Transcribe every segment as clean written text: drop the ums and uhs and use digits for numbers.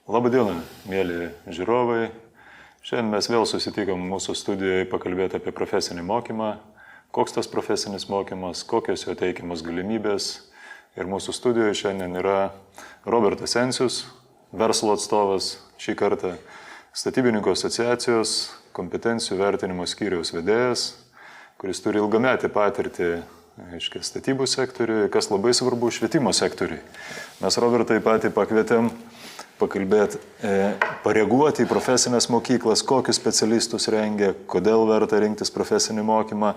Labadiena, mėly žiūrovai. Šiandien mes vėl susitikom mūsų studijoje pakalbėti apie profesinį mokymą, koks tas profesinis mokymas, kokios jo teikiamos galimybės. Ir mūsų studijoje šiandien yra Robertas Encius, verslo atstovas šį kartą, Statybininkų asociacijos kompetencijų vertinimo skyriaus vedėjas, kuris turi ilgametį patirtį statybų sektoriuje, kas labai svarbu švietimo sektoriui. Mes Robertai patį pakvietėm pakalbėti, pareaguoti į profesinės mokyklas, kokius specialistus rengia, kodėl verta rinktis profesinį mokymą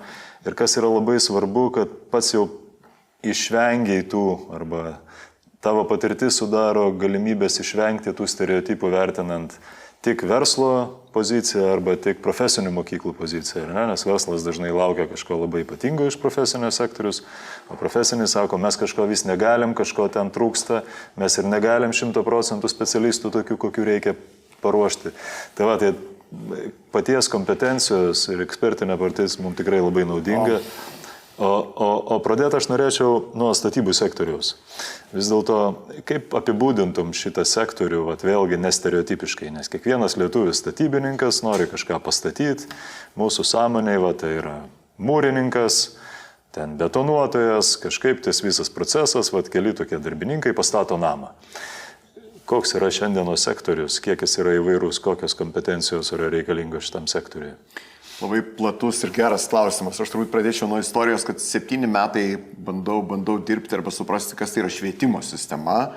ir kas yra labai svarbu, kad pats jau išvengiai tų arba tavo patirtis sudaro galimybės išvengti tų stereotipų vertinant tik verslo poziciją arba tik profesinių mokyklų poziciją. Nes verslas dažnai laukia kažko labai ypatingo iš profesinio sektorius, o profesinis sako, mes kažko vis negalim, kažko ten trūksta, mes ir negalim 100% specialistų tokių, kokių reikia paruošti. Tai paties kompetencijos ir ekspertinė patirtis mums tikrai labai naudinga. O pradėti aš norėčiau nuo statybų sektoriaus. Vis dėlto, kaip apibūdintum šitą sektorių, vėlgi nestereotipiškai, nes kiekvienas lietuvis statybininkas nori kažką pastatyti, mūsų sąmonėje tai yra mūrininkas, ten betonuotojas, kažkaip tas visas procesas, keli tokie darbininkai pastato namą. Koks yra šiandienos sektorius, kiek jis yra įvairūs, kokios kompetencijos yra reikalingos šitam sektoriui? Labai platus ir geras klausimas. Aš turbūt pradėčiau nuo istorijos, kad 7 metai bandau dirbti arba suprasti, kas tai yra švietimo sistema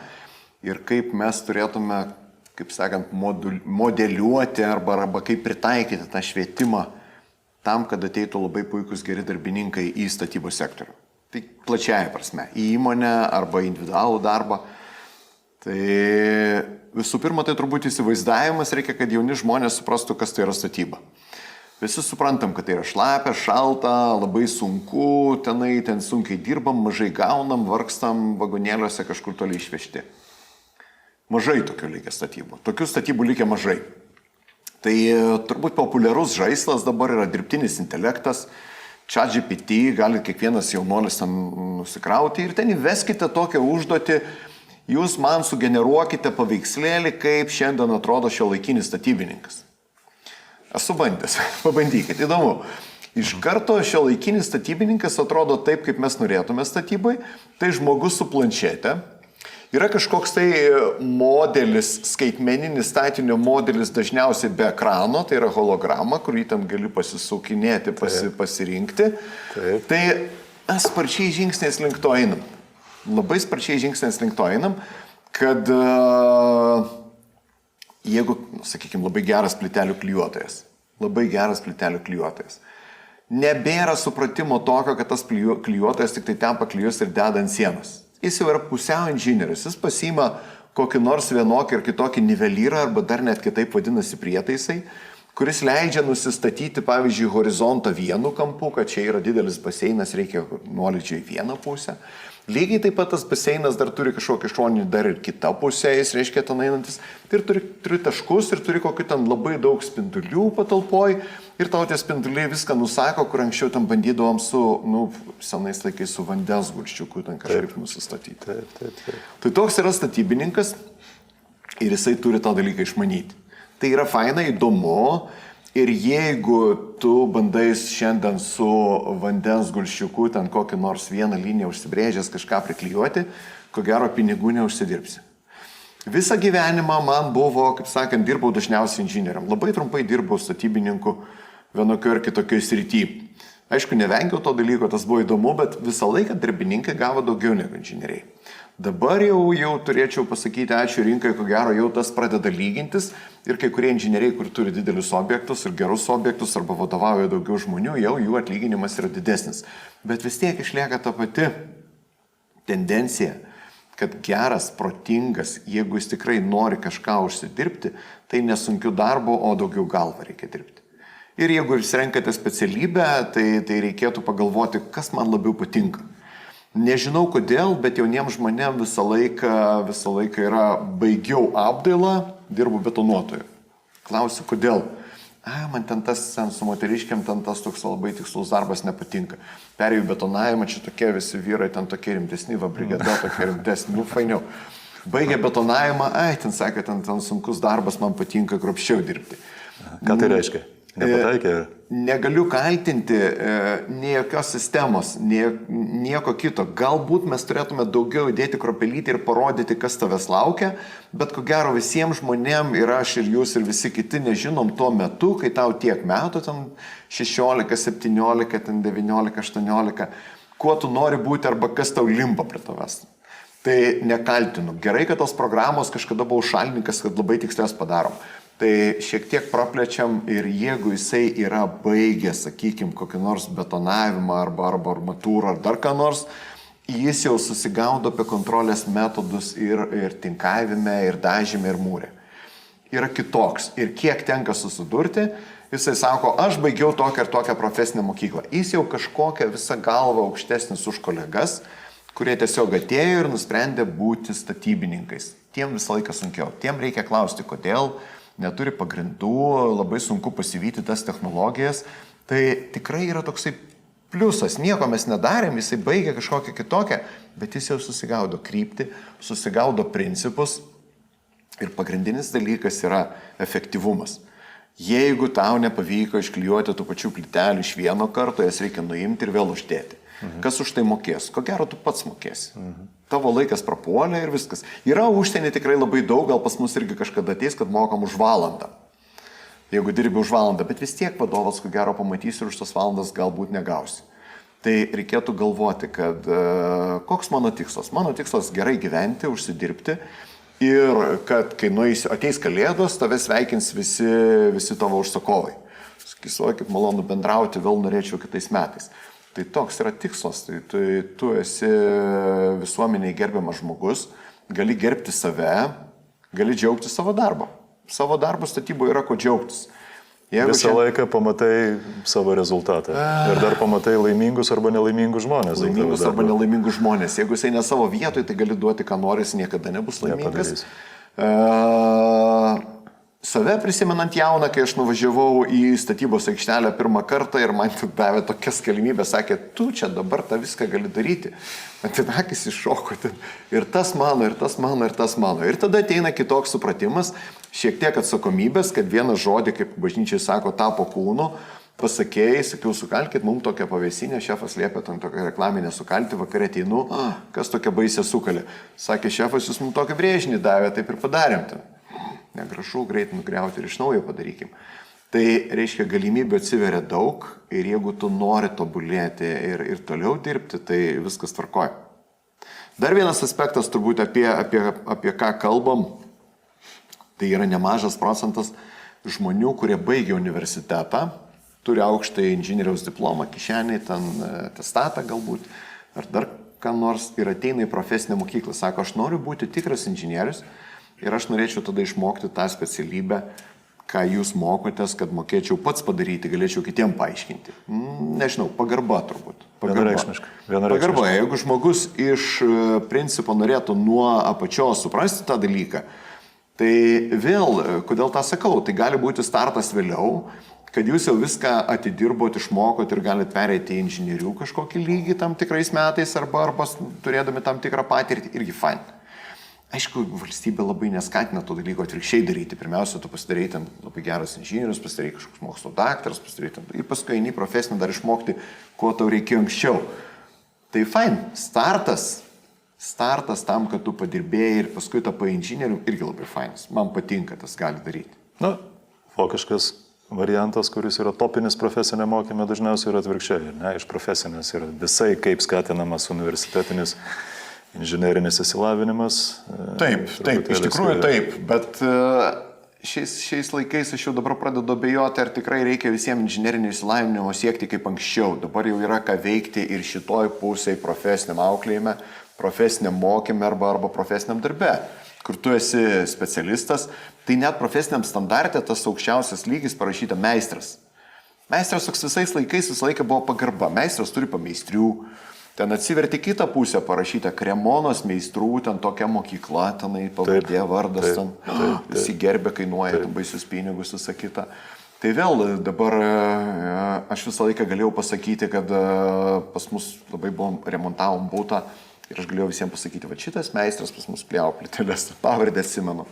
ir kaip mes turėtume, kaip sakant, modeliuoti arba kaip pritaikyti tą švietimą tam, kad ateitų labai puikus geri darbininkai į statybos sektorių. Tai plačiaja prasme, į įmonę arba individualų darbą. Tai visų pirma, tai turbūt įsivaizdavimas reikia, kad jauni žmonės suprastų, kas tai yra statyba. Visi suprantam, kad tai yra šlapia, šalta, labai sunku, ten sunkiai dirbam, mažai gaunam, vargstam vagonėliuose kažkur toliai išvežti. Mažai tokių likę statybų. Tokių statybų likę mažai. Tai turbūt populiarus žaislas dabar yra dirbtinis intelektas, ChatGPT, gali kiekvienas jaunuolis ten nusikrauti ir ten įveskite tokią užduotį, jūs man sugeneruokite paveikslėlį, kaip šiandien atrodo šiuolaikinis statybininkas. Esu bandęs, pabandykit, įdomu. Iš karto šiuolaikinis statybininkas atrodo taip, kaip mes norėtume statybai. Tai žmogus su planšete. Yra kažkoks tai modelis, skaitmeninis statinio modelis, dažniausiai be ekrano, tai yra holograma, kurį ten gali pasisukinėti, pasirinkti. Taip. Tai mes sparčiai žingsniais link to einam. Labai sparčiai žingsniais link to einam, kad jeigu, sakykime, labai geras plytelių klijuotojas, nebėra supratimo tokio, kad tas klijuotojas tik tai tepa klijus ir deda ant sienos. Jis jau yra pusiau inžinierius, jis pasiima kokį nors vienokį ir kitokį nivelyrą, arba dar net kitaip vadinasi prietaisai, kuris leidžia nusistatyti, pavyzdžiui, horizontą vienu kampu, kad čia yra didelis baseinas, reikia nuolydžio į vieną pusę. Lygiai taip pat tas baseinas dar turi kažkokį šoninį dar ir kitą pusę, jis reiškia ten einantis, ir turi taškus ir turi kokį ten labai daug spindulių patalpoj ir tau tie spinduliai viską nusako, kur anksčiau ten bandydavom su, senais laikais su vandens gulščiuku ten kažkaip nusistatyti. Taip. Tai toks yra statybininkas ir jisai turi tą dalyką išmanyti. Tai yra faina, įdomu. Ir jeigu tu bandai šiandien su vandens gulščiuku ten kokį nors vieną liniją užsibrėžęs kažką priklijuoti, ko gero pinigų neužsidirbsi. Visą gyvenimą man buvo, kaip sakant, dirbau dažniausiai inžinieriam. Labai trumpai dirbau statybininku vienokio ir kitokio srityje. Aišku, nevengiau to dalyko, tas buvo įdomu, bet visą laiką darbininkai gavo daugiau negu inžinieriai. Dabar jau turėčiau pasakyti ačiū rinkai, ko gero jau tas pradeda lygintis ir kai kurie inžinieriai, kur turi didelius objektus ir gerus objektus arba vadovauja daugiau žmonių, jau jų atlyginimas yra didesnis. Bet vis tiek išlieka ta pati tendencija, kad geras, protingas, jeigu jis tikrai nori kažką užsidirbti, tai nesunkiu darbu, o daugiau galva reikia dirbti. Ir jeigu jūs renkate specialybę, tai reikėtų pagalvoti, kas man labiau patinka. Nežinau kodėl, bet jauniems žmonėms visą laiką yra baigiau apdailą, dirbu betonuotoju. Klausiu, kodėl? Man ten su moteriškiam tas toks labai tikslus darbas nepatinka. Perėjau betonavimą, čia tokie visi vyrai, ten tokie rimtesni, brigada tokie rimtesni, fainiau. Baigė betonavimą, ten sakė, ten sunkus darbas, man patinka kruopščiau dirbti. Ką tai reiškia? Nepataikė? Negaliu kaltinti nei jokios sistemos, nieko kito. Galbūt mes turėtume daugiau įdėti kruopelytį ir parodyti, kas tavęs laukia, bet ko gero visiems žmonėms ir aš ir jūs ir visi kiti nežinom tuo metu, kai tau tiek metų, ten 16, 17, ten 19, 18, kuo tu nori būti arba kas tau limpa prie tavęs. Tai nekaltinu. Gerai, kad tos programos kažkada buvau šalininkas, kad labai tikslės padarom. Tai šiek tiek praplečiam ir jeigu jisai yra baigęs, sakykime, kokį nors betonavimą arba armatūrą ar dar ką nors, jis jau susigaudo apie kontrolės metodus ir tinkavime, ir dažyme, ir mūrė. Yra kitoks. Ir kiek tenka susidurti, jisai sako, aš baigiau tokią ir tokią profesinę mokyklą. Jis jau kažkokią visą galvą aukštesnis už kolegas, kurie tiesiog atėjo ir nusprendė būti statybininkais. Tiem visą laiką sunkiau. Tiem reikia klausti, kodėl, neturi pagrindų, labai sunku pasivyti tas technologijas. Tai tikrai yra toksai pliusas. Nieko mes nedarėm, jisai baigė kažkokią kitokią, bet jis jau susigaudo kryptį, susigaudo principus. Ir pagrindinis dalykas yra efektyvumas. Jeigu tau nepavyko išklijuoti tų pačių plytelių iš vieno karto, jas reikia nuimti ir vėl uždėti. Kas už tai mokės? Ko gero, tu pats mokėsi. Tavo laikas prapuolė ir viskas. Yra užsienį tikrai labai daug, gal pas mus irgi kažkada ateis, kad mokam už valandą. Jeigu dirbi už valandą, bet vis tiek vadovas, ko gero, pamatys ir už tas valandas galbūt negausi. Tai reikėtų galvoti, kad koks mano tikslas? Mano tikslas gerai gyventi, užsidirbti ir kad kai ateis kalėdos, tave sveikins visi tavo užsakovai. Sakys, o kaip malonu bendrauti, vėl norėčiau kitais metais. Tai toks yra tikslas, tai tu esi visuomeniai gerbiamas žmogus, gali gerbti save, gali džiaugti savo darbą. Savo darbo statyboje yra ko džiaugtis. Visą laiką pamatai savo rezultatą. Ir dar pamatai laimingus arba nelaimingus žmonės. Laimingus arba nelaimingus žmonės. Jeigu jisai ne savo vietoje, tai gali duoti, ką nori, jis niekada nebus laimingas. Save prisimenant jauną, kai aš nuvažiavau į statybos aikštelę pirmą kartą ir man davė tokias galimybės, sakė, tu čia dabar tą viską gali daryti. Antinakis iššoko ir tas mano, ir tas mano, ir tas mano. Ir tada ateina kitoks supratimas, šiek tiek atsakomybės, kad vieną žodį, kaip bažnyčiai sako, tapo kūnu, pasakėjai, sakiau, sukalkit mums tokią pavėsinę, šefas liepė ten tokią reklaminę sukalti, vakare ateinu, kas tokia baisė sukalė. Sakė, šefas, jūs mums tokį brėžinį davė, taip ir padarėm ten. Negražu, greit nugriauti ir iš naujo padarykim. Tai reiškia, galimybė atsiveria daug ir jeigu tu nori tobulėti ir toliau dirbti, tai viskas tvarkoja. Dar vienas aspektas turbūt apie ką kalbam, tai yra nemažas procentas žmonių, kurie baigia universitetą, turi aukštą inžinieriaus diplomą kišenį, ten testatą galbūt, ar dar ką nors ir ateina į profesinę mokyklą. Sako, aš noriu būti tikras inžinierius, ir aš norėčiau tada išmokti tą specialybę, ką jūs mokotės, kad mokėčiau pats padaryti, galėčiau kitiem paaiškinti. Nežinau, pagarba turbūt. Vienareikšmiškai. Pagarba. Jeigu žmogus iš principo norėtų nuo apačios suprasti tą dalyką, tai vėl, kodėl tą sakau, tai gali būti startas vėliau, kad jūs jau viską atidirbot, išmokot ir galite pereiti į inžinierių kažkokį lygį tam tikrais metais arba turėdami tam tikrą patirtį, irgi fine. Aišku, valstybė labai neskatina to dalyko atvirkščiai daryti. Pirmiausia, tu pasidarai ten labai geras inžinierius, pasidarai kažkoks mokslo daktaras, pasidarai ten ir paskui eini profesinį dar išmokti, ko tau reikėjo anksčiau. Tai fine, startas tam, kad tu padirbėjai ir paskui tapai inžinierium, irgi labai fainas. Man patinka, tas gali daryti. Na, vokiškas variantas, kuris yra topinis profesinė mokymė, dažniausiai yra atvirkščiai. Ne? Iš profesinės yra visai kaip skatinamas universitetinis inžinerinis įsilavinimas. Taip, iš tikrųjų taip, bet šiais laikais aš jau dabar pradedu abejoti, ar tikrai reikia visiems inžinerinio įsilavinimo siekti kaip anksčiau. Dabar jau yra ką veikti ir šitoj pusėje profesiniam auklėjime, profesiniam mokymė arba profesiniam darbe, kur tu esi specialistas, tai net profesiniam standarte tas aukščiausias lygis parašyta meistras. Meistras toks visais laikais visą laiką buvo pagarba. Meistras turi pameistrių. Ten atsiverti kitą pusę parašyta Kremonos meistrų, ten tokia mokykla, tenai pavardė, vardas, ten visi gerbė, kainuoja, baisius pinigus, visą kitą. Tai vėl dabar aš visą laiką galėjau pasakyti, kad pas mus labai remontavom būtą, Ir aš galėjau visiems pasakyti, va šitas meistras pas mus pliau plyteles, pavardę atsimenu.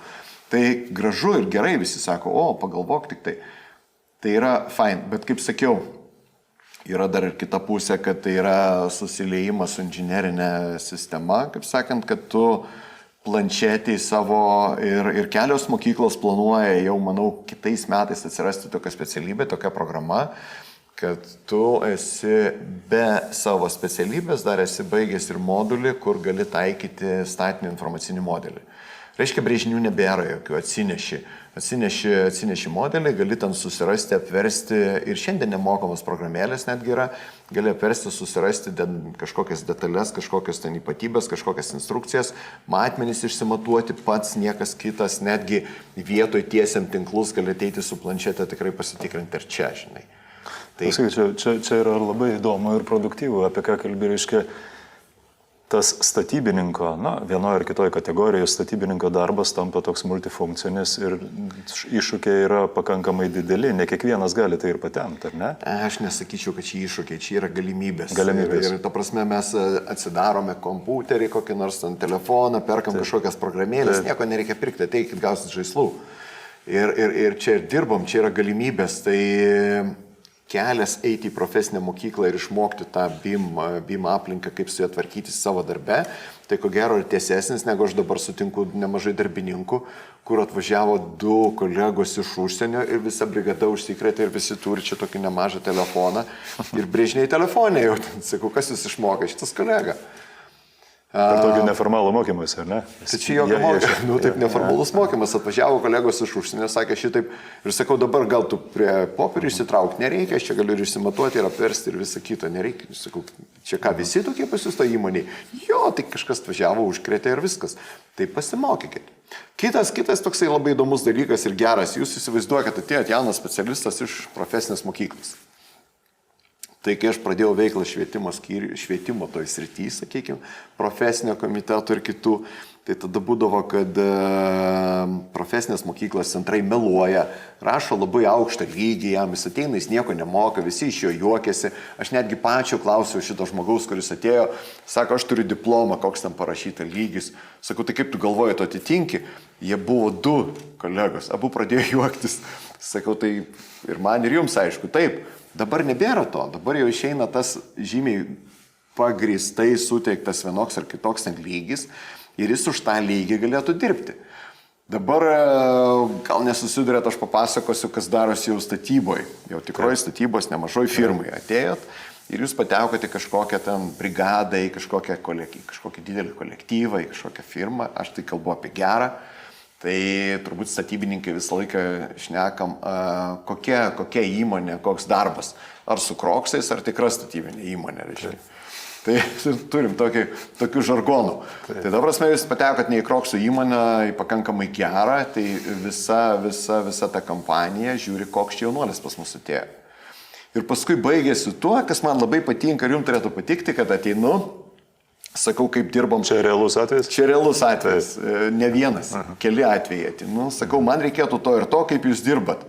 Tai gražu ir gerai, visi sako, o, pagalvok tik tai. Tai yra fine, bet kaip sakiau, yra dar ir kita pusė, kad tai yra susiliejimas su inžinerinė sistema, kaip sakant, kad tu planšetį savo ir kelios mokyklos planuoja jau, manau, kitais metais atsirasti tokia specialybė, tokia programa, kad tu esi be savo specialybės, dar esi baigęs ir modulį, kur gali taikyti statinį informacinį modelį. Reiškia, brėžinių nebėra jokių, atsineši modelį, gali ten susirasti, apversti ir šiandien nemokamos programėlės netgi yra, gali apversti, susirasti kažkokias detalės, kažkokias ten ypatybės, kažkokias instrukcijas, matmenis išsimatuoti pats, niekas kitas, netgi vietoj tiesiam tinklus gali ateiti su planšetė tikrai pasitikrinti ir čia, žinai. Tai čia yra labai įdomu ir produktyvu, apie ką kalbi, reiškia, tas statybininko, vienoje ar kitoje kategorijoje statybininko darbas tampa toks multifunkcinis ir iššūkiai yra pakankamai dideli, ne kiekvienas gali tai ir patemti, ar ne? Aš nesakyčiau, kad čia iššūkiai, čia yra galimybės. Galimybės. Ir ta prasme mes atsidarome kompiuterį, kokį nors ant telefoną, perkam kažkokias programėlės, nieko nereikia pirkti, ateikit, gausit žaislų. Ir čia ir dirbom, čia yra galimybės, tai kelias eiti į profesinę mokyklą ir išmokti tą BIM aplinką, kaip su ją tvarkyti savo darbe, tai ko gero ir tiesesnis, negu aš dabar sutinku nemažai darbininkų, kur atvažiavo 2 kolegos iš užsienio ir visa brigada užsikrėtė ir visi turi čia tokį nemažą telefoną ir brėžiniai telefonė jau, sakau, kas jūs išmokė, šitas kolega. Per tokį neformalų mokymąsi, ar ne? Tai čia jokio mokymas, taip neformalus mokymas, atvažiavo kolegos iš užsienio, sakė šitaip ir sakau, dabar gal tu prie popierių išsitrauk, nereikia, aš čia galiu ir išsimatuoti ir apversti ir visą kitą, nereikia, sakau, čia ką, visi tokie pasiusto įmoniai, jo, tai kažkas atvažiavo, užkrėtė ir viskas, tai pasimokykit. Kitas toksai labai įdomus dalykas ir geras, jūs įsivaizduokite, atėjot jaunas specialistas iš profesinės mokyklos. Tai kai aš pradėjau veiklą švietimo toj srity, sakykime, profesinio komiteto ir kitų, tai tada būdavo, kad profesinės mokyklos centrai meluoja, rašo labai aukštą lygį, jam jis ateina, jis nieko nemoka, visi iš jo juokiasi. Aš netgi pačio klausiau šito žmogaus, kuris atėjo, sako, aš turiu diplomą, koks ten parašyta lygis. Sakau, tai kaip tu galvoji, to atitinki? Jie buvo 2 kolegos, abu pradėjo juoktis. Sakau, tai ir man ir jums aišku, taip. Dabar nebėra to, dabar jau išeina tas žymiai pagrįstai suteiktas vienoks ar kitoks lygis ir jis už tą lygį galėtų dirbti. Dabar gal nesusidurėt, aš papasakosiu, kas darosi jau statyboje, jau tikroji statybos nemažoj firmai. Atėjot ir jūs patekote kažkokią ten brigadą, į kažkokį didelį kolektyvą, į kažkokią firmą, aš tai kalbu apie gerą. Tai turbūt statybininkai visą laiką šnekam, kokia įmonė, koks darbas. Ar su kroksais, ar tikra statybinė įmonė, reiškia. Tai turim tokių žargonų. Tai dabar prasme, jūs patekot ne į kroksų įmonę, į pakankamai gerą, tai visa ta kampanija žiūri, koks čia jaunuolis pas mus atėjo. Ir paskui baigėsi tuo, kas man labai patinka ir jums turėtų patikti, kad ateinu. Sakau, kaip dirbom. Čia realus atvejis? Čia realus atvejis, ne vienas, keli atvejai. Sakau, man reikėtų to ir to, kaip jūs dirbat.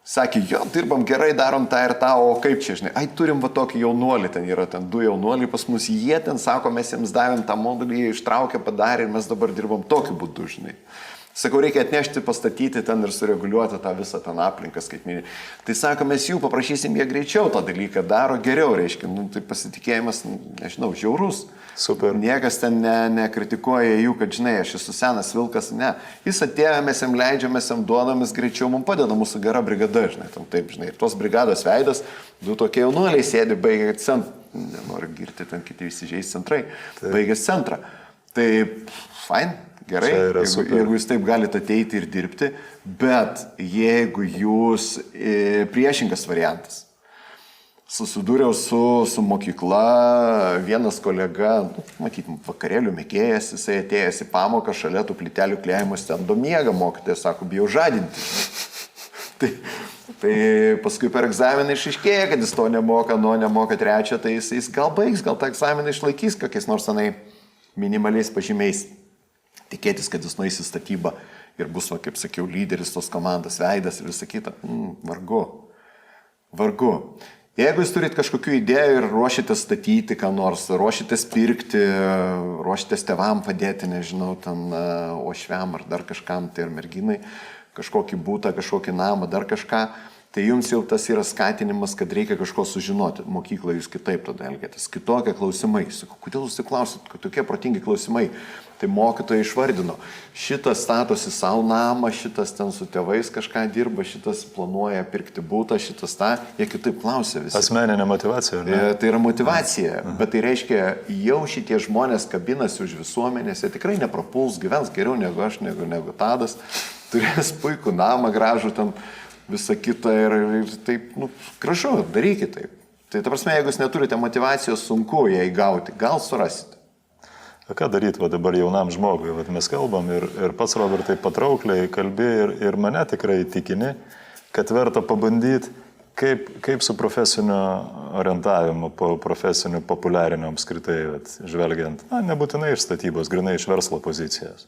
Sakė, jo, dirbam gerai, darom tą ir tą, o kaip čia, žinai, turim va tokį jaunuolį, ten yra ten 2 jaunuoliai pas mus, jie ten, sako, mes jiems davėm tą modulį, jie ištraukė, padarė ir mes dabar dirbam tokiu būdu, žinai. Sakau, reikia atnešti, pastatyti ten ir sureguliuoti tą visą ten aplinką skaitmeninį. Tai sako, mes jų paprašysim, jie greičiau tą dalyką daro geriau, reiškia, tai pasitikėjimas, nežinau, žiaurus. Super. Niekas ten nekritikuoja jų, kad, žinai, aš esu senas vilkas, ne. Jis atėjo, mes jam leidžiam, mes jam duodam, jis greičiau mums padeda, mūsų gera brigada, žinai, tam taip, žinai. Ir tos brigados veidas, 2 tokie jaunuoliai sėdi, baigė centrą, nenoriu girti, ten kiti įsižeis centrai, baigė centrą. Tai, fine. Gerai, jeigu jūs taip galite ateiti ir dirbti, bet jeigu jūs priešingas variantas, susidūriau su mokykla, vienas kolega, matyt, vakarėlių mėgėjas, jisai atėjęs į pamoką, šalia tų plytelių kliejimo stendo miega, mokytojas sako, bijau žadinti. Tai paskui per egzaminą išaiškėja, kad jis to nemoka, nemoka 3, tai jis gal baigs, gal tą egzaminą išlaikys kokiais nors tenai minimaliais pažymiais. Tikėtis, kad jis nueis į statybą ir bus, kaip sakiau, lyderis tos komandos veidas ir visą kitą. Vargu. Jeigu jūs turit kažkokių idėjų ir ruošitės statyti, ką nors, ruošitės pirkti, ruošitės tėvam padėti, nežinau, ten ošviam ar dar kažkam, tai ir merginai, kažkokį būtą, kažkokį namą, dar kažką, tai jums jau tas yra skatinimas, kad reikia kažko sužinoti. Mokykloje jūs kitaip tada elgėtės. Kitokie klausimai. Sakau, kodėl jūs taip klausit, kad tokie protingi klausimai? Tai mokytojai išvardino. Šitas statosi savo namą, šitas ten su tėvais kažką dirba, šitas planuoja pirkti būtą, šitas tą. Jie kitaip klausia visi. Asmeninė motivacija, ar ne? Tai yra motivacija, bet tai reiškia, jau šitie žmonės kabinasi už visuomenės, jie tikrai neprapuls, gyvens geriau negu aš, negu Tadas, turės puikų namą, gražų ten visą kitą ir taip, gražu, darykit taip. Tai ta prasme, jeigu jūs neturite motivacijos, sunku ją įgauti, gal surasite. O ką daryti va dabar jaunam žmogui? Va, mes kalbam ir pats Robertai patraukliai kalbė ir mane tikrai įtikini, kad verta pabandyti, kaip su profesiniu orientavimu, profesiniu populiariniu apskritai, žvelgiant, nebūtinai iš statybos, grinai iš verslo pozicijos.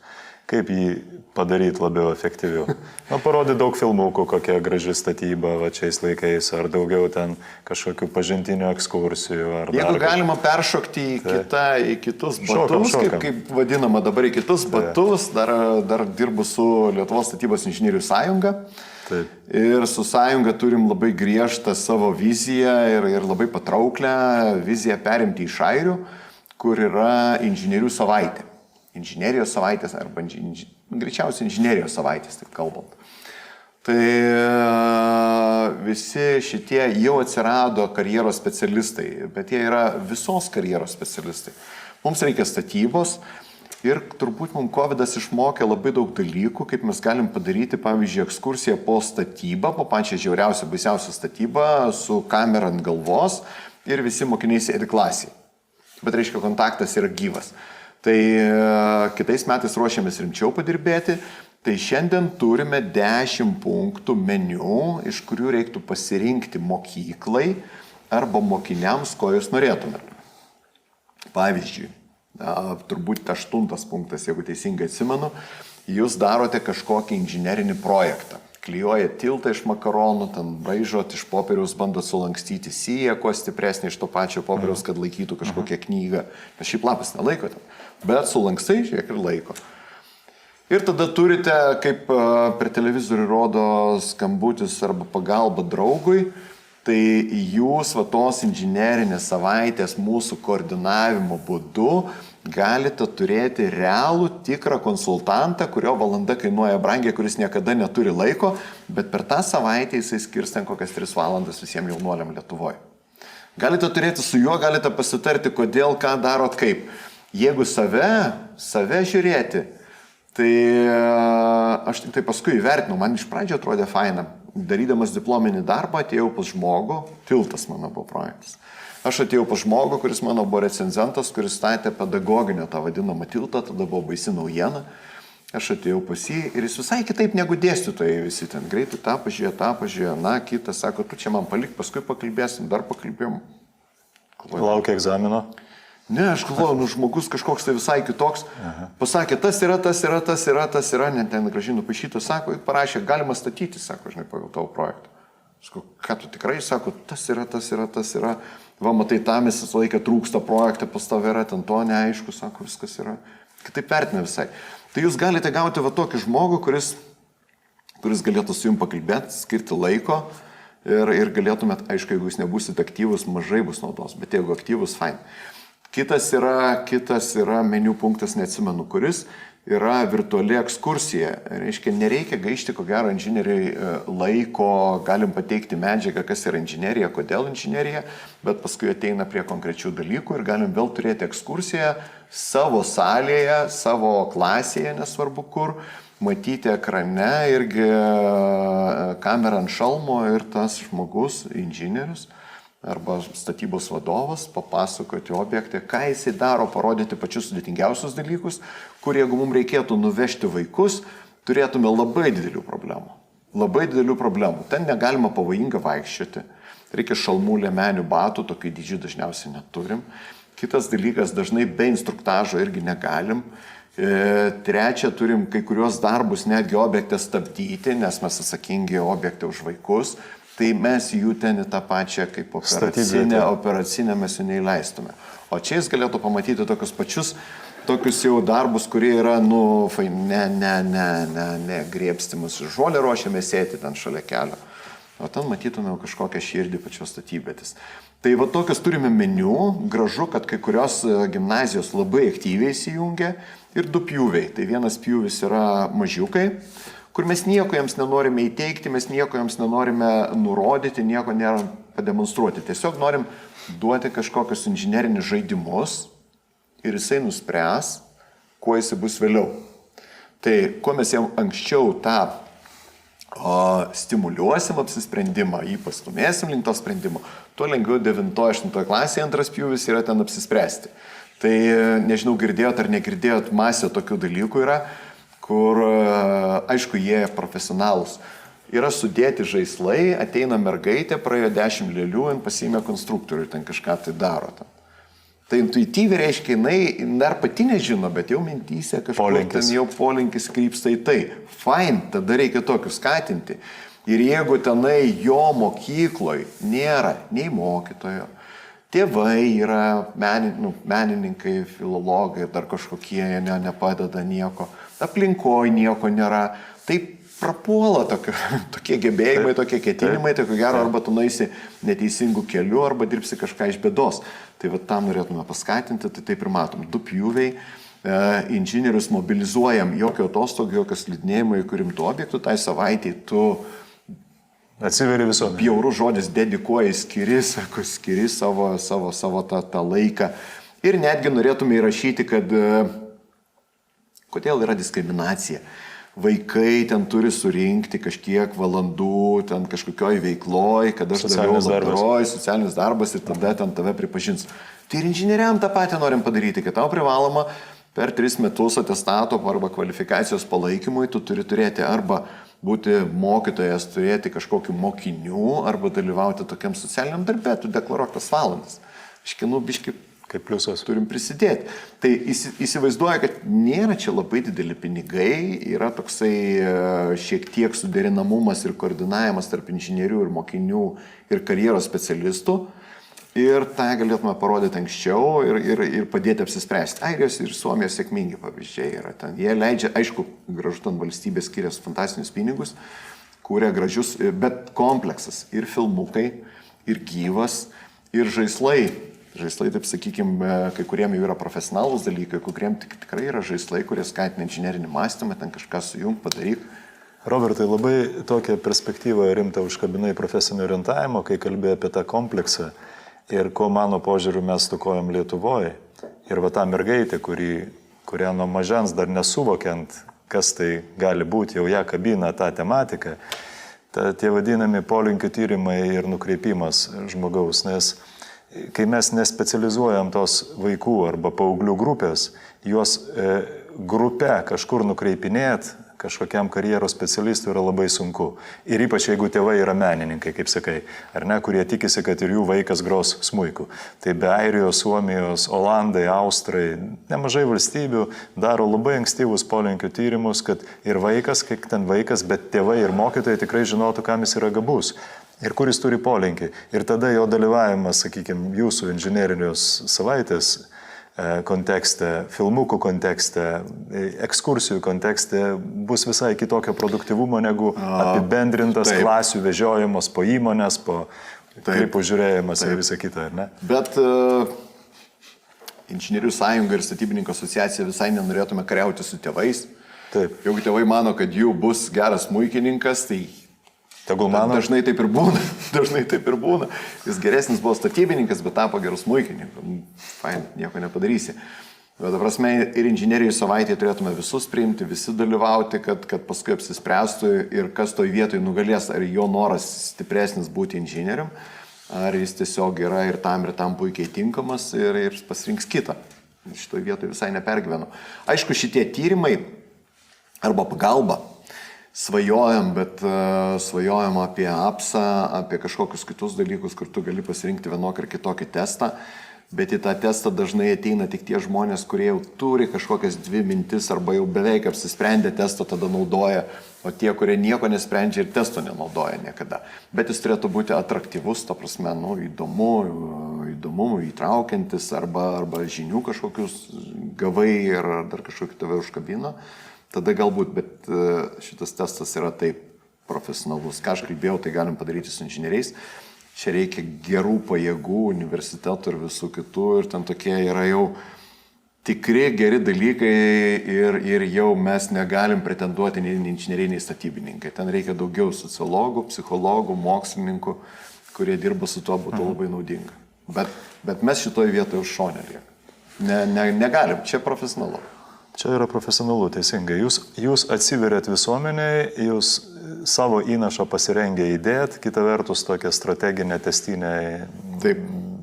Kaip jį padaryti labiau efektyviau. Parodė daug filmukų, kokia graži statyba va šiais laikais, ar daugiau ten kažkokių pažintinių ekskursijų. Jeigu galima peršokti į kitus batus, kaip vadinama dabar į kitus batus, dar dirbu su Lietuvos statybos inžinierių sąjunga. Taip. Ir su sąjunga turim labai griežtą savo viziją ir labai patrauklę viziją perimti iš airių, kur yra inžinierių savaitė. Inžinerijos savaitės, arba greičiausiai inžinerijos savaitės, taip kalbant. Tai visi šitie jau atsirado karjeros specialistai, bet jie yra visos karjeros specialistai. Mums reikia statybos ir turbūt mums COVID'as išmokė labai daug dalykų, kaip mes galim padaryti, pavyzdžiui, ekskursiją po statybą, po pačią žiauriausią, baisiausią statybą, su kamera ant galvos ir visi mokiniai sėdi klasėje. Bet reiškia, kontaktas yra gyvas. Tai kitais metais ruošiamės rimčiau padirbėti, tai šiandien turime 10 punktų meniu, iš kurių reiktų pasirinkti mokyklai arba mokiniams, ko jūs norėtumėte. Pavyzdžiui, turbūt 8 punktas, jeigu teisingai atsimenu, jūs darote kažkokį inžinerinį projektą. Klijuojat tiltą iš makaronų, ten braižot iš popieriaus, bandot sulankstyti siją, kuo stipresnį iš to pačio popieriaus, kad laikytų kažkokią knygą. Nes šiaip lapas nelaiko ten, bet sulankstai, žiūrėk, ir laiko. Ir tada turite, kaip per televizorių rodo skambutis arba pagalba draugui, tai jūs va tos inžinerinės savaitės mūsų koordinavimo būdu galite turėti realų, tikrą konsultantą, kurio valanda kainuoja brangiai, kuris niekada neturi laiko, bet per tą savaitę jisai skirs ten kokias 3 valandas visiems jaunuoliam Lietuvoje. Galite turėti su juo, galite pasitarti, kodėl, ką darot, kaip. Jeigu save žiūrėti, tai aš tik tai paskui įvertinau, man iš pradžio atrodė faina. Darydamas diplominį darbą atėjau pas žmogų, tiltas mano buvo projektas. Aš atėjau pas žmogų, kuris mano buvo recenzentas, kuris statė pedagoginio tą vadinamą tiltą, tada buvo baisi naujiena. Aš atėjau pas jį ir jis visai kitaip negu dėstytojai visi ten. Greitai tą pažiūrėjo, kitas sako, tu čia man palik, paskui pakalbėsim, dar pakalbėjom. Laukia egzamino? Ne, aš galvoju, žmogus kažkoks tai visai kitoks. Pasakė, tas yra, net ten gražiai nupaišytas, sako, parašė, galima statyti, sako, žinai, pagal tavo projektą. Sako, ką tu tikrai, sako, tas yra. Va, matai, tam visą laiką trūksta projektą, pas tave yra, ten to neaišku, sako, viskas yra. Kitaip vertina visai. Tai jūs galite gauti va tokį žmogų, kuris galėtų su jums pakalbėti, skirti laiko ir galėtumėt, aišku, jeigu jūs nebūsit aktyvus, mažai bus naudos, bet jeigu aktyvus, fine. Kitas yra meniu punktas, neatsimenu, kuris yra virtuali ekskursija. Reiškia, nereikia gaišti, ko gero, inžinieriai laiko, galim pateikti medžiagą, kas yra inžinerija, kodėl inžinerija, bet paskui ateina prie konkrečių dalykų ir galim vėl turėti ekskursiją savo salėje, savo klasėje, nesvarbu kur, matyti ekrane irgi kamerą ant šalmo ir tas žmogus, inžinierius, arba statybos vadovas, papasakoti objektą, ką jisai daro, parodyti pačius sudėtingiausius dalykus, kur jeigu mums reikėtų nuvežti vaikus, turėtume labai didelių problemų. Labai didelių problemų. Ten negalima pavojinga vaikščioti. Reikia šalmų, liemenių, batų, tokių dydžių dažniausiai neturim. Kitas dalykas, dažnai be instruktažo irgi negalim. Trečia, turim kai kurios darbus netgi objektą stabdyti, nes mes atsakingi objektą už vaikus. tai mes jų ten į tą pačią kaip operacinę mes jų neįleistume. O čia jis galėtų pamatyti tokius jau darbus, kurie yra, ne, griebstimus žolę ruošiame sėti ten šalia kelio. O ten matytume kažkokią širdį pačios statybėtis. Tai va tokius turime meniu, gražu, kad kai kurios gimnazijos labai aktyviai įsijungia ir 2 pjūviai. Tai vienas pjūvis yra mažiukai, kur mes nieko jiems nenorime įteikti, mes nieko jiems nenorime nurodyti, nieko nėra pademonstruoti. Tiesiog norim duoti kažkokius inžinerinius žaidimus ir jisai nuspręs, kuo jisai bus vėliau. Tai kuo mes jam anksčiau tą stimuliuosim apsisprendimą, jį pastumėsim link to sprendimo, tuo lengviau 9-8 klasėje antras pjūvis yra ten apsispręsti. Tai nežinau, girdėjot ar negirdėjot, masė tokių dalykų yra, kur, aišku, jie profesionalūs. Yra sudėti žaislai, ateina mergaitė, praėjo 10 lėlių, pasiėmė konstruktorių ir ten kažką tai daro. Tai intuityviai reiškia, jinai dar pati nežino, bet jau mintyse kažkur ten jau polinkis krypsta į tai. Fine, tada reikia tokius skatinti. Ir jeigu tenai jo mokykloje nėra nei mokytojo, tėvai yra menininkai, filologai, dar kažkokie nepadeda nieko, aplinkoje nieko nėra, tai prapuola tokie gebėjimai, tokie ketinimai, tai ko gero arba tu nueisi neteisingų kelių, arba dirbsi kažką iš bėdos. Tai va tam norėtume paskatinti, tai taip ir matom. 2 pjūviai, inžinierius mobilizuojam, jokio atostogų, jokio slidinėjimo, jokių rimtų objektų, tai savaitėj tu atsiveri visuomenė. Bjaurus žodis dedikuoji, skiri savo tą laiką. Ir netgi norėtume įrašyti, kad kodėl yra diskriminacija. Vaikai ten turi surinkti kažkiek valandų, ten kažkokioj veikloj, kad aš daviau labdaroj, socialinis darbas ir tada ten tave pripažins. Tai ir inžinieriam tą patį norim padaryti, kad tau privaloma per 3 metus atestato arba kvalifikacijos palaikymui tu turi turėti arba būti mokytojas, turėti kažkokių mokinių arba dalyvauti tokiam socialiniam darbe, tu deklaruok tas valandas. Biški kaip pliusas. Turim prisidėti. Tai įsivaizduoja, kad nėra čia labai dideli pinigai, yra toksai šiek tiek suderinamumas ir koordinavimas tarp inžinierių ir mokinių ir karjeros specialistų. Ir tą galėtume parodyti anksčiau ir padėti apsispręsti. Airijos ir Suomijos sėkmingi pavyzdžiai yra ten. Jie leidžia, aišku, gražu ten valstybė skiria fantastinius pinigus, kūrė gražius, bet kompleksas. Ir filmukai, ir gyvas, ir žaislai. Žaislai, taip sakykime, kai kuriem jau yra profesionalūs dalykai, kai kuriem tikrai yra žaislai, kurie skatina inžinerinį mąstymą, ten kažką sujung, padaryk. Robertai, labai tokią perspektyvą rimtą užkabinai profesinio orientavimo, kai kalbėjai apie tą kompleksą ir ko mano požiūriu mes stukojam Lietuvoje. Ir va ta mergaitė, kurią nuo mažens dar nesuvokiant, kas tai gali būti, jau ją kabina tą tematiką, tie vadinami polinkių tyrimai ir nukreipimas žmogaus, nes kai mes nespecializuojam tos vaikų arba paauglių grupės, juos grupę kažkur nukreipinėt, kažkokiam karjeros specialistui yra labai sunku. Ir ypač jeigu tėvai yra menininkai, kaip sakai, ar ne, kurie tikisi, kad ir jų vaikas gros smuiku. Tai be Airijos, Suomijos, Olandai, Austrai, nemažai valstybių daro labai ankstyvus polinkių tyrimus, kad ir vaikas, kiek ten vaikas, bet tėvai ir mokytojai tikrai žinotų, kam jis yra gabus. Ir kuris turi polinkį. Ir tada jo dalyvavimas, sakykime, jūsų inžinerinios savaitės kontekste, filmukų kontekste, ekskursijų kontekste bus visai kitokio produktyvumo negu apibendrintas klasių vežiojimas po įmonės, po klipų žiūrėjimas ir visą kitą, ar ne? Bet Inžinierių sąjunga ir statybininkų asociacija visai nenorėtume kariauti su tėvais. Taip. Jeigu tėvai mano, kad jų bus geras smuikininkas, tai dažnai taip ir būna. Jis geresnis buvo statybininkas, bet tapo gerus smuikininku. Fain, nieko nepadarysi. Bet, prasme, ir inžinerijų savaitėje turėtume visus priimti, visi dalyvauti, kad paskui apsispręstų ir kas toj vietoj nugalės, ar jo noras stipresnis būti inžinierium, ar jis tiesiog yra ir tam puikiai tinkamas ir pasirinks kitą. Šitoj vietoj visai nepergyvenu. Aišku, šitie tyrimai arba pagalba svajojam, bet svajojam apie apsą, apie kažkokius kitus dalykus, kur tu gali pasirinkti vienokį ar kitokį testą. Bet į tą testą dažnai ateina tik tie žmonės, kurie jau turi kažkokias 2 mintis arba jau beveik apsisprendę testo tada naudoja, o tie, kurie nieko nesprendžia ir testo nenaudoja niekada. Bet jis turėtų būti atraktyvus, ta prasme, įdomu, įtraukiantis arba žinių kažkokius gavai ir dar kažkokį tave užkabino. Tada galbūt, bet šitas testas yra taip profesionalus. Ką aš kalbėjau, tai galim padaryti su inžinieriais. Čia reikia gerų pajėgų, universitetų ir visų kitų. Ir ten tokie yra jau tikri geri dalykai ir jau mes negalim pretenduoti nei inžinieriai, nei statybininkai. Ten reikia daugiau sociologų, psichologų, mokslininkų, kurie dirba su tuo, būtų labai naudinga. Bet mes šitoje vietoje už šonę liekam. Negalim, čia profesionalu. Čia yra profesionalu, teisingai. Jūs atsiverėt visuomeniai, jūs savo įnašą pasirengę įdėt, kita vertus tokia strateginė testinė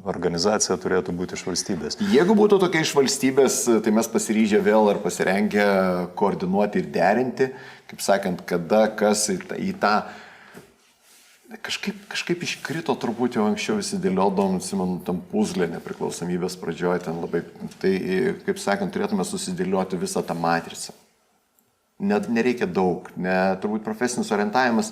organizacija turėtų būti iš valstybės. Jeigu būtų tokia iš valstybės, tai mes pasiryžę vėl ar pasirengę koordinuoti ir derinti, kaip sakant, kada kas į tą... Kažkaip iškrito turbūt jau anksčiau įsidėliodom, atsimenu, tam puzlė nepriklausomybės pradžioje ten labai, tai, kaip sakant, turėtume susidėlioti visą tą matricą. Nereikia daug, turbūt profesinis orientavimas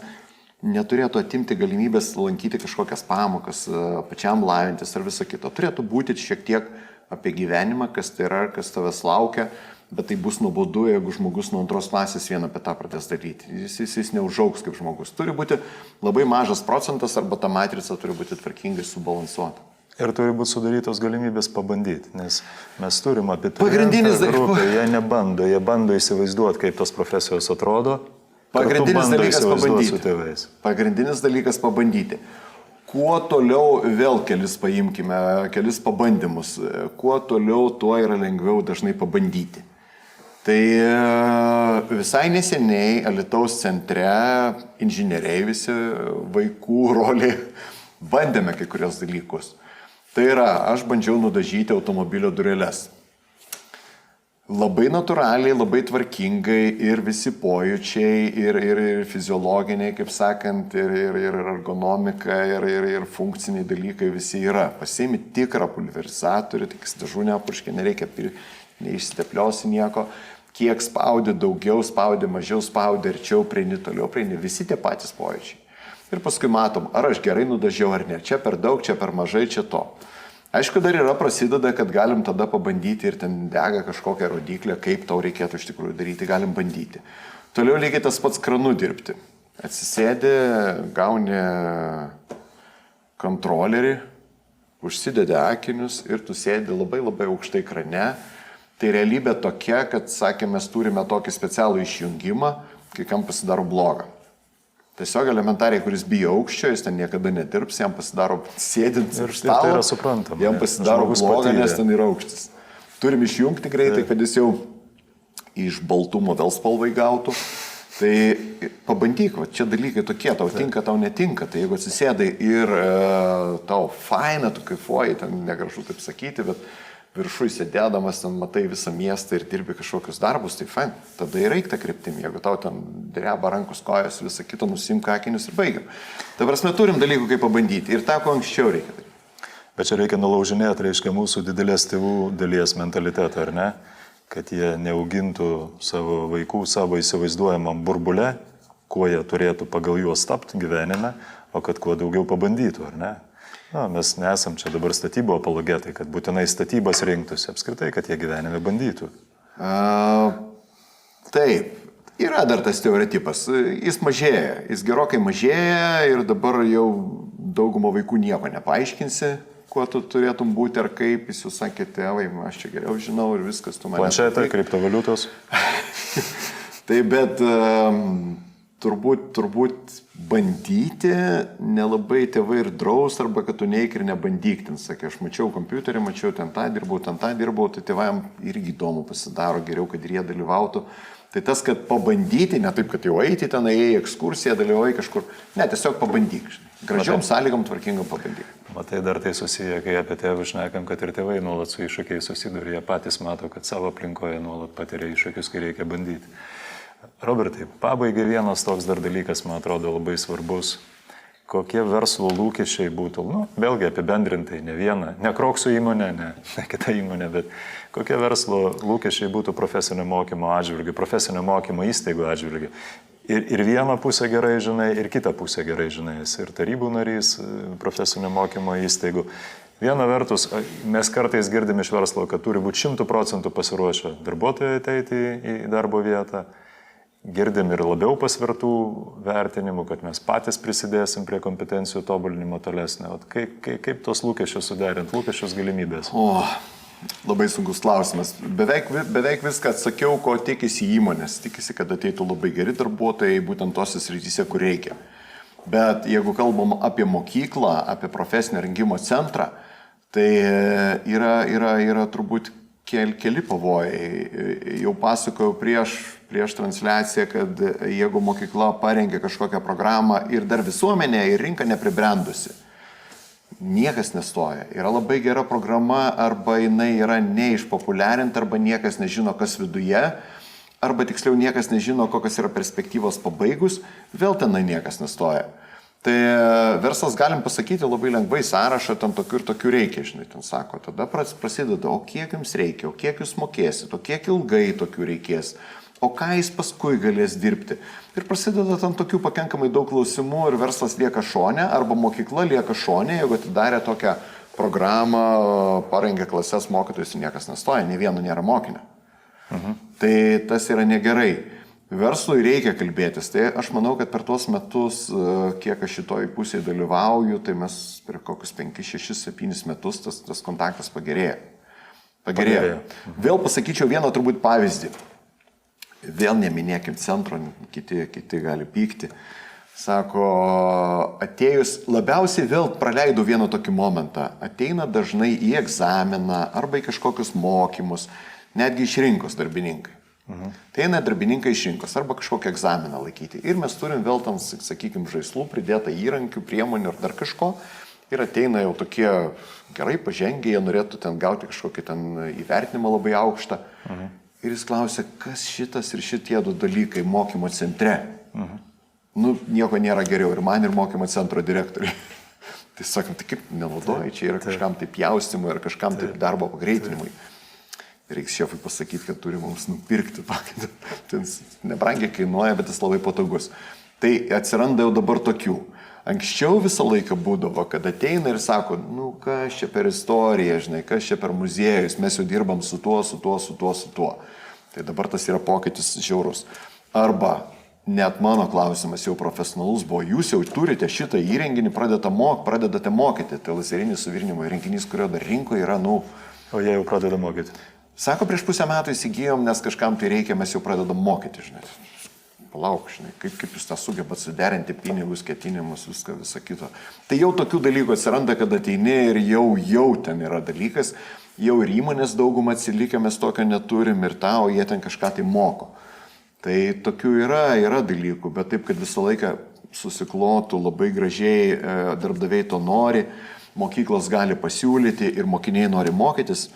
neturėtų atimti galimybės lankyti kažkokias pamokas, pačiam lavintis ar visą kitą. Turėtų būti šiek tiek apie gyvenimą, kas tai yra, kas tavęs laukia. Bet tai bus nuobodu, jeigu žmogus nuo 2 klasės vien apie tą pradės daryti. Jis neužaugs kaip žmogus. Turi būti labai mažas procentas arba ta matrica turi būti tvarkingai subalansuota. Ir turi būti sudarytos galimybės pabandyti, nes mes turim apie tai grupę, jie bando įsivaizduoti, kaip tos profesijos atrodo. Pagrindinis dalykas pabandyti. Kuo toliau, vėl kelis paimkime, kelis pabandymus, kuo toliau, tuo yra lengviau dažnai pabandyti. Tai visai neseniai Alytaus centre inžinieriai visi vaikų rolį bandėme kai kurios dalykus. Tai yra, aš bandžiau nudažyti automobilio dureles. Labai natūraliai, labai tvarkingai ir visi pojūčiai, ir fiziologiniai, kaip sakant, ir ergonomika, ir funkciniai dalykai visi yra. Pasiimi tikrą pulverizatorių, tik dažų nepurškia, nereikia neišstepliosi nieko. Kiek spaudi daugiau, spaudi mažiau, spaudi arčiau, prieini toliau, prieini visi tie patys pojūčiai. Ir paskui matom, ar aš gerai nudažiau ar ne. Čia per daug, čia per mažai, čia to. Aišku, dar yra prasideda, kad galim tada pabandyti ir ten dega kažkokią rodiklę, kaip tau reikėtų iš tikrųjų daryti, galim bandyti. Toliau lygiai tas pats kranu dirbti. Atsisėdi, gauni kontrolerį, užsidedi akinius ir tu sėdi labai labai aukštai krane. Tai realybė tokia, kad, sakė, mes turime tokį specialų išjungimą, kai kam pasidaro bloga. Tiesiog elementariai, kuris bijo aukščio, jis ten niekada nedirbs, jam pasidaro sėdint ir stalo, tai yra suprantama, jam pasidaro bloga, nes ten yra aukštis. Turim išjungti greitai, kad jis jau iš baltumo vėl spalvai gautų. Tai pabandyk, va, čia dalykai tokie, tau tinka, tau netinka. Tai jeigu atsisėdai ir tau faina, tu kaifuoji, ten negražu taip sakyti, bet viršui sėdėdamas, ten matai visą miestą ir dirbi kažkokius darbus, tai fain, tada ir eik tą kryptim. Jeigu tau ten dreba rankos, kojas, visą kitą, nusimk akinius ir baigiam. Tai prasme, turim dalykų, kaip pabandyti ir tą, ko anksčiau reikia daryti. Bet čia reikia nulaužinėti, reiškia, mūsų didelės tėvų dalies mentalitetą, ar ne? Kad jie neaugintų savo vaikų, savo įsivaizduojamam burbule, kuo jie turėtų pagal juos tapti gyvenime, o kad kuo daugiau pabandytų, ar ne? Na, mes nesam čia dabar statybo apologetai, kad būtinai statybas rinktųsi, apskritai, kad jie gyvenime bandytų. Taip, yra dar tas stereotipas. Jis mažėja, jis gerokai mažėja ir dabar jau daugumą vaikų nieko nepaaiškinsi, kuo tu turėtum būti ar kaip. Jis jūs sakė, tėvai, aš čia geriau žinau ir viskas, tu mane... Planšetė, kriptovaliutos. Tai bet turbūt bandyti nelabai tėvai ir draus, arba kad tu neik ir nebandyk. Ten sakė, aš mačiau kompiuterį, mačiau ten tą dirbau, tai tėvajam irgi įdomu pasidaro, geriau, kad ir jie dalyvautų. Tai tas, kad pabandyti, ne taip, kad jau eiti ten, ėjai ekskursiją, dalyvauji kažkur, ne, tiesiog pabandyk. Gražiom sąlygom, tvarkingom pabandyk. Matai, dar tai susiję, kai apie tėvus šnekam, kad ir tėvai nuolat su iššūkiais susiduria, jie patys mato, kad savo aplinkoje nuolat patiria iššūkius, kai reikia bandyti. Robertai, pabaigai vienas toks dar dalykas, man atrodo, labai svarbus. kokie verslo lūkesčiai būtų, vėlgi apibendrintai, ne viena, ne Kroksų įmonė, ne kita įmonė, bet kokie verslo lūkesčiai būtų profesinio mokymo atžvilgiu, profesinio mokymo įstaigų atžvilgiu. Ir vieną pusę gerai žinai, ir kitą pusę gerai žinai, esi ir tarybų narys profesinio mokymo įstaigų. Viena vertus, mes kartais girdim iš verslo, kad turi būti 100% pasiruošę darbuotojai ateiti į darbo vietą. Girdim ir labiau pasvertų vertinimų, kad mes patys prisidėsim prie kompetencijų tobulinimo tolesnio. Kaip tos lūkesčius suderint, lūkesčius galimybės? Labai sunkus klausimas. Beveik viską atsakiau, ko tikisi įmonės. Tikisi, kad ateitų labai geri darbuotojai būtent tose srityse, kur reikia. Bet jeigu kalbam apie mokyklą, apie profesinio rengimo centrą, tai yra turbūt keli pavojai. Jau pasakojau prieš transliaciją, kad jeigu mokykla parengia kažkokią programą ir dar visuomenė ir rinka nepribrendusi, niekas nestoja. Yra labai gera programa, arba jinai yra neišpopuliarinta, arba niekas nežino, kas viduje, arba tiksliau niekas nežino, kokios yra perspektyvos pabaigus, vėl tenai niekas nestoja. Tai verslas galim pasakyti labai lengvai sąrašą, ten tokių ir tokių reikia, žinai, ten sako, tada prasideda, o kiek jums reikia, o kiek jūs mokėsit, o kiek ilgai tokių reikės, o ką jis paskui galės dirbti. Ir prasideda ten tokių pakankamai daug klausimų ir verslas lieka šone, arba mokykla lieka šone, jeigu atidarė tokią programą, parengė klases mokytojus, niekas nestoja, nei vieno nėra mokinio. Tai tas yra negerai. Verslui reikia kalbėtis. Tai aš manau, kad per tuos metus, kiek aš šitoj pusėje dalyvauju, tai mes per kokius 5, 6, 7 metus tas kontaktas pagerėjo. Vėl pasakyčiau vieną turbūt pavyzdį. Vėl neminėkim centro, kiti gali pykti. Sako, atėjus, labiausiai vėl praleidau vieną tokį momentą. Ateina dažnai į egzaminą arba į kažkokius mokymus, netgi iš rinkos darbininkai. Tai eina darbininkai iš rinkos arba kažkokią egzaminą laikyti. Ir mes turim vėl tam, sakykime, žaislų, pridėtą įrankių, priemonių ar dar kažko. Ir ateina jau tokie gerai pažengę, jie norėtų ten gauti kažkokį ten įvertinimą labai aukštą. Ir jis klausia, kas šitas ir šitie du dalykai mokymo centre. Nieko nėra geriau ir man, ir mokymo centro direktoriui. Tai sakom, tai kaip nenaudoji, čia yra kažkam tai pjaustimui ar kažkam tai darbo pagreitinimui. Reiks šefui pasakyti, kad turi mums nupirkti tokį. Tai nebrangiai kainuoja, bet jis labai patogus. Tai atsiranda jau dabar tokių. Anksčiau visą laiką būdavo, kad ateina ir sako, kas čia per istoriją, žinai, kas čia per muziejus, mes jau dirbam su tuo. Tai dabar tas yra pokytis žiaurus. Arba net mano klausimas jau profesionalus buvo, jūs jau turite šitą įrenginį, pradedate mokyti. Tai lazerinis suvirinimo įrenginys, kurio dar rinkoje yra, O jie jau pradeda mokyti. Sako, prieš pusę metų įsigijom, nes kažkam tai reikia, mes jau pradedam mokyti, žinai. Palauk, žinai, kaip jūs tą sugebat suderinti pinigus, ketinimus, visą kito. Tai jau tokių dalykų atsiranda, kad ateini ir jau ten yra dalykas, jau ir įmonės daugumą atsilikę mes tokio neturim ir o jie ten kažką tai moko. Tai tokių yra dalykų, bet taip, kad visą laiką susiklotų labai gražiai, darbdaviai to nori, mokyklos gali pasiūlyti ir mokiniai nori mokytis.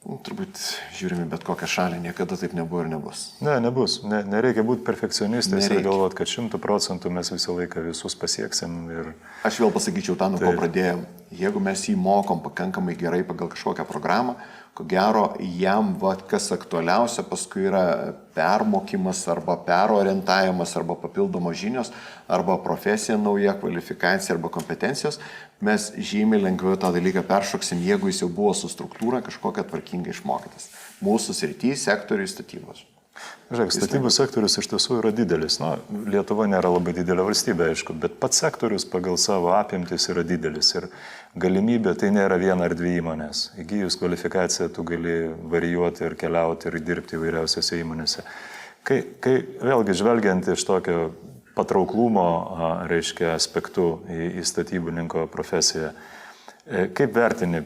Turbūt žiūrime bet kokią šalį, niekada taip nebuvo ir nebus. Ne, nebus. Nereikia būti perfekcionistais ir galvoti, kad 100% mes visą laiką visus pasieksim. Aš vėl pasakyčiau tą, nuo ko pradėjom. Jeigu mes jį mokom pakankamai gerai pagal kažkokią programą, ko gero jam, kas aktualiausia, paskui yra permokymas arba perorientavimas arba papildomos žinios arba profesija nauja, kvalifikacija arba kompetencijos, mes žymiai lengviau tą dalyką peršoksim, jeigu jis jau buvo su struktūra kažkokia tvarkingai išmokytas. Mūsų srity sektoriui statybos. Žiūrėk, statybų sektorius iš tiesų yra didelis. Lietuva nėra labai didelė valstybė, aišku, bet pats sektorius pagal savo apimtis yra didelis. Ir galimybė tai nėra viena ar dvi įmonės. Įgijus kvalifikaciją tu gali varijuoti ir keliauti ir dirbti įvairiausiose įmonėse. Kai vėlgi žvelgiant iš tokio patrauklumo, reiškia, aspektų į statybininko profesiją, kaip vertini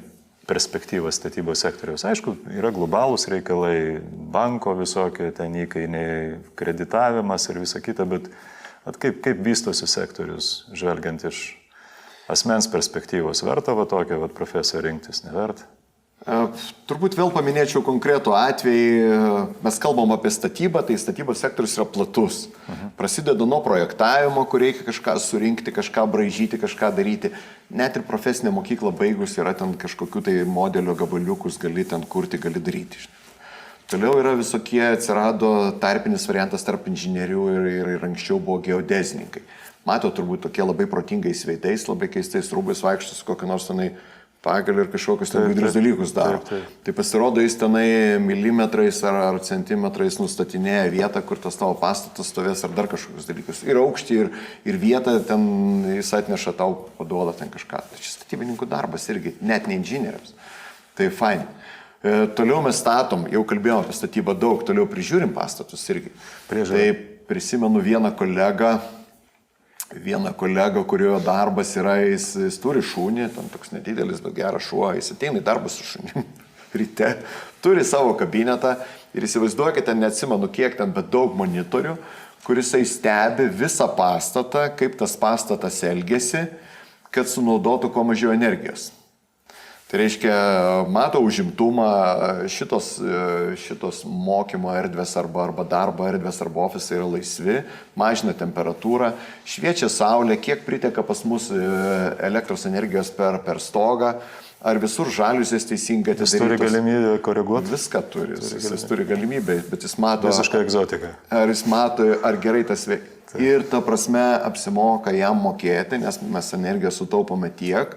perspektyvas statybos sektoriaus? Aišku, yra globalūs reikalai, banko visokie, ten įkainiai, kreditavimas ir visa kita, bet kaip vystosi sektorius, žvelgiant iš asmens perspektyvos? Verta tokią profesiją rinktis, neverta? Turbūt vėl paminėčiau konkretų atvejį. Mes kalbam apie statybą, tai statybos sektorius yra platus. Prasideda nuo projektavimo, kur reikia kažką surinkti, kažką braižyti, kažką daryti. Net ir profesinė mokykla baigus yra ten kažkokiu tai modelio gabaliukus, gali ten kurti, gali daryti. Toliau yra visokie, atsirado tarpinis variantas tarp inžinierių ir anksčiau buvo geodezininkai. Mato turbūt tokie labai protingais veidais, labai keistais rūbais vaikštus, kokį nors tenai pagalį ir kažkokius ten gudrius dalykus daro. Tai pasirodo, jis tenai milimetrais ar centimetrais nustatinėja vietą, kur tas tavo pastatas stovės ar dar kažkokius dalykus. Ir aukštį, ir vietą ten jis atneša tau, paduoda ten kažką. Tai čia statybininkų darbas irgi, net ne inžinieriams. Tai fine. Toliau mes statom, jau kalbėjome apie statybą daug, toliau prižiūrim pastatus irgi. Tai prisimenu vieną kolegą, kurio darbas yra, jis turi šunį, ten toks nedidelis, bet geras šuo, jis ateina į darbą su šunim ryte, turi savo kabinetą ir įsivaizduokite, neatsimenu kiek ten, bet daug monitorių, kuris stebi visą pastatą, kaip tas pastatas elgesi, kad sunaudotų kuo mažiau energijos. Tai reiškia, mato užimtumą, šitos mokymo erdvės arba darbo erdvės arba ofisai yra laisvi, mažina temperatūrą, šviečia saulė, kiek priteka pas mus elektros energijos per stogą, ar visur žaliuzės teisingai atidarytos. Jis turi galimybę koreguoti? Viską turi, jis turi galimybę, bet jis mato... Visiškai egzotika. Ar jis mato, ar gerai tas veikia. Ir ta prasme apsimoka jam mokėti, nes mes energiją sutaupome tiek,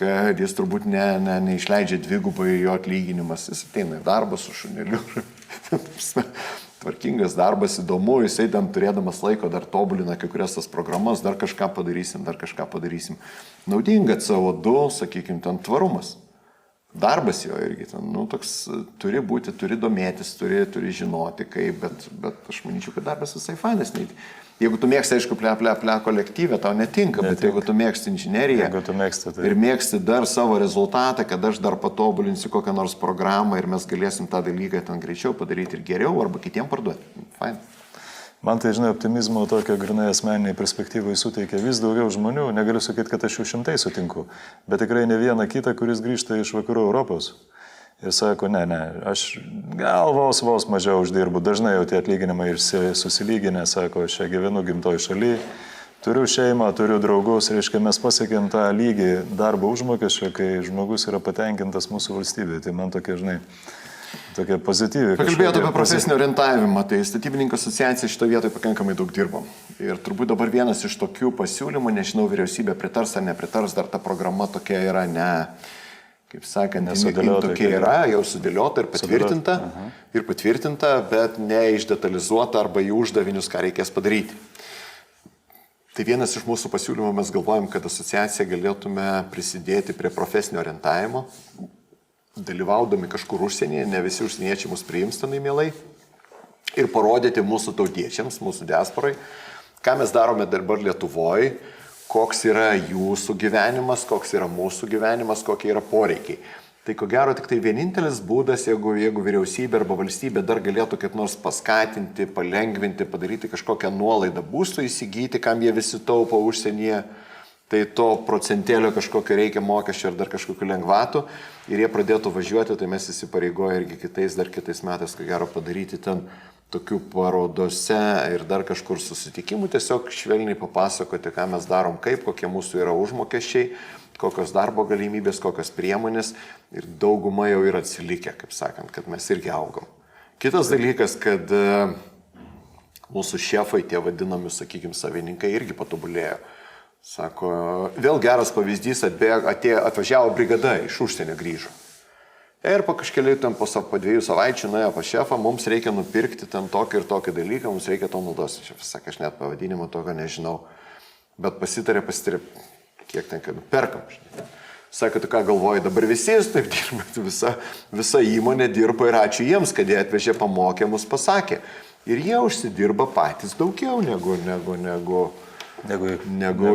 kad jis turbūt neišleidžia dvigubai jo atlyginimas. Jis ateina į darbą su šuneliu. Tvarkingas darbas, įdomu, jisai tam turėdamas laiko dar tobulina kai kurias tas programas, dar kažką padarysim. Naudinga CO2, sakykime, ten tvarumas. Darbas jo irgi ten, toks turi būti, turi domėtis, turi žinoti kaip, bet aš manyčiau, kad darbas visai fainas. Jeigu tu mėgsti, aišku, kolektyvę, tau netinka, bet jeigu tu mėgsti inžineriją ir mėgsti dar savo rezultatą, kad aš dar patobulinsiu kokią nors programą ir mes galėsim tą dalyką ten greičiau padaryti ir geriau arba kitiem parduoti. Fine. Man tai, žinai, optimizmo tokio grinai asmeniniai perspektyvai suteikia vis daugiau žmonių, negaliu sakyti, kad aš jų 100 sutinku, bet tikrai ne vieną kitą, kuris grįžta iš vakarų Europos. Ir sako, ne, aš gal vos mažiau uždirbu, dažnai jau tie atlyginimai ir susilyginę, sako, aš čia gyvenu gimtoj šaly, turiu šeimą, turiu draugus, reiškia, mes pasiekėm tą lygį darbo užmokesčio, kai žmogus yra patenkintas mūsų valstybėje. Tai man tokia, žinai, tokia pozityvi. Pakalbėjote apie profesinį orientavimą, tai statybininkų asociacija šito vietoje pakankamai daug dirbom. Ir turbūt dabar vienas iš tokių pasiūlymų, nežinau, vyriausybė pritars ar nepritars, dar ta programa tokia yra kaip sakant, tokia yra, jau sudėliota ir patvirtinta, bet neišdetalizuota arba į uždavinius, ką reikės padaryti. Tai vienas iš mūsų pasiūlymų, mes galvojam, kad asociacija galėtume prisidėti prie profesinio orientavimo, dalyvaudami kažkur užsienyje, ne visi užsieniečiai mus priims tenai mielai, ir parodyti mūsų tautiečiams, mūsų diasporai, ką mes darome dabar Lietuvoje, koks yra jūsų gyvenimas, koks yra mūsų gyvenimas, kokie yra poreikiai. Tai ko gero tik tai vienintelis būdas, jeigu vyriausybė arba valstybė dar galėtų kaip nors paskatinti, palengvinti, padaryti kažkokią nuolaidą būstų įsigyti, kam jie visi taupo užsienyje, tai to procentėlio kažkokio reikia mokesčio ar dar kažkokių lengvatų ir jie pradėtų važiuoti, tai mes įsipareigoję irgi kitais metais, ko gero padaryti ten tokių parodose ir dar kažkur susitikimų, tiesiog švelniai papasakoti, ką mes darom, kaip, kokie mūsų yra užmokesčiai, kokios darbo galimybės, kokios priemonės ir dauguma jau yra atsilikę, kaip sakant, kad mes irgi augam. Kitas dalykas, kad mūsų šefai, tie vadinami, sakykime, savininkai irgi patobulėjo. Sako, vėl geras pavyzdys, atvažiavo brigada iš užsienio grįžo. Ir po kažkelių ten po 2 savaičių nuėjo pas šefą, mums reikia nupirkti ten tokį ir tokį dalyką, mums reikia to naudos. Šefas sakė, aš net pavadinimo tokio nežinau, bet pasitarė, kiek ten, kad perkam. Sako, tu ką galvoji, dabar visi taip dirba, visa įmonė dirba ir ačiū jiems, kad jie atvežė, pamokė, mus pasakė. Ir jie užsidirba patys daugiau negu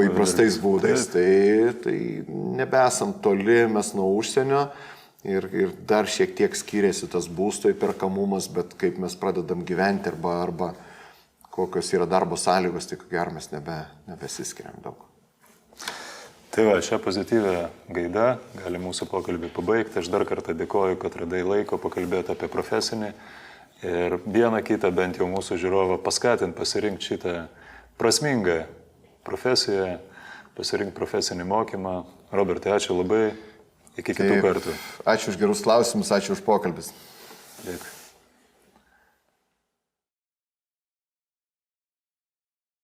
įprastais būdais. Tai nebesam toli mes nuo užsienio. Ir dar šiek tiek skiriasi tas būsto įperkamumas, bet kaip mes pradedam gyventi arba kokios yra darbo sąlygos, tai ko gero mes nebesiskiriam daug. Tai va, šią pozityvę gaidą gali mūsų pokalbį pabaigti. Aš dar kartą dėkoju, kad radai laiko pakalbėti apie profesinį ir vieną kitą bent jau mūsų žiūrovą paskatinti pasirinkti šitą prasmingą profesiją, pasirinkti profesinį mokymą. Robertai, ačiū labai. Iki kitų kartų. Ačiū už gerus klausimus, ačiū už pokalbis. Dėkui.